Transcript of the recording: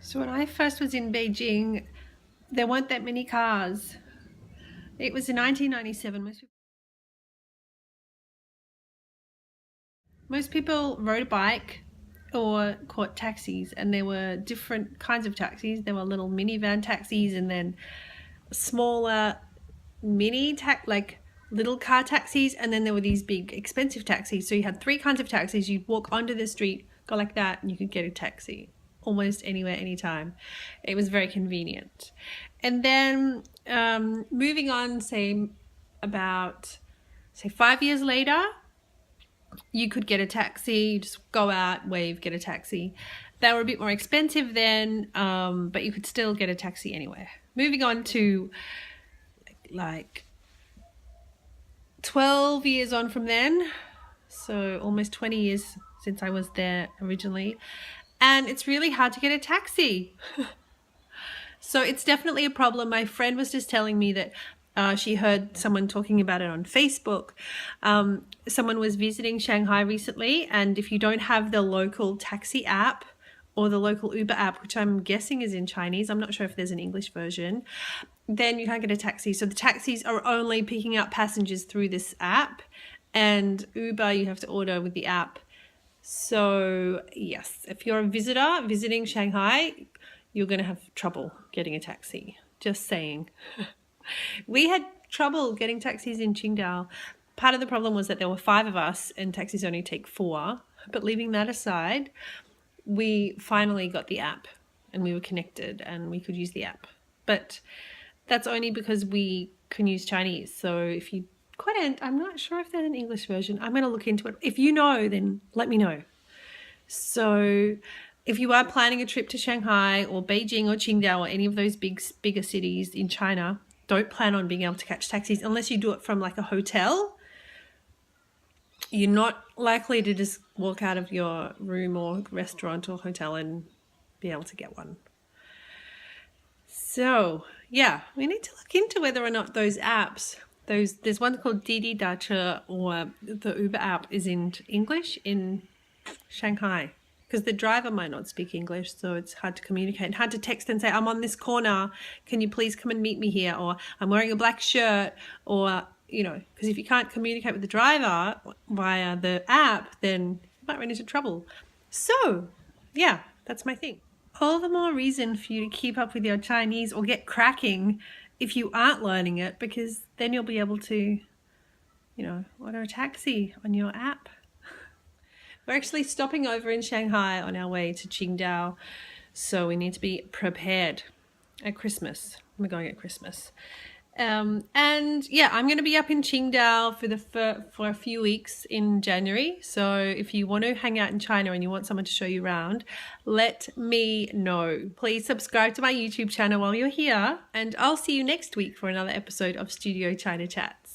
So when I first was in Beijing, there weren't that many cars. It was in 1997. Most people rode a bike or caught taxis, and there were different kinds of taxis. There were little minivan taxis, and then smaller like little car taxis, and then there were these big expensive taxis. So you had three kinds of taxis. You'd walk onto the street, go like that, and you could get a taxi almost anywhere, anytime. It was very convenient. And then moving on, say 5 years later, you could get a taxi. You just go out, wave, get a taxi. They were a bit more expensive then, but you could still get a taxi anywhere. Moving on to like 12 years on from then, so almost 20 years since I was there originally, and it's really hard to get a taxi. So it's definitely a problem. My friend was just telling me that she heard someone talking about it on Facebook. Someone was visiting Shanghai recently, and if you don't have the local taxi app or the local Uber app, which I'm guessing is in Chinese, I'm not sure if there's an English version, then you can't get a taxi. So the taxis are only picking up passengers through this app, and Uber you have to order with the app. So yes, if you're a visitor visiting Shanghai, you're going to have trouble getting a taxi. Just saying. We had trouble getting taxis in Qingdao. Part of the problem was that there were 5 of us and taxis only take 4. But leaving that aside, we finally got the app and we were connected and we could use the app. But that's only because we can use Chinese. So if you I'm not sure if there's an English version. I'm going to look into it. If you know, then let me know. So if you are planning a trip to Shanghai or Beijing or Qingdao or any of those bigger cities in China, don't plan on being able to catch taxis unless you do it from like a hotel. You're not likely to just walk out of your room or restaurant or hotel and be able to get one. So yeah, we need to look into whether or not those apps, there's one called Didi Dache, or the Uber app is in English in Shanghai, because the driver might not speak English, so it's hard to communicate, hard to text and say, I'm on this corner, can you please come and meet me here, or I'm wearing a black shirt, or because if you can't communicate with the driver via the app, then you might run into trouble. So yeah, that's my thing. All the more reason for you to keep up with your Chinese or get cracking if you aren't learning it, because then you'll be able to order a taxi on your app. We're actually stopping over in Shanghai on our way to Qingdao, so we need to be prepared at Christmas. We're going at Christmas. And yeah, I'm going to be up in Qingdao for a few weeks in January. So if you want to hang out in China and you want someone to show you around, let me know. Please subscribe to my YouTube channel while you're here, and I'll see you next week for another episode of Studio China Chat.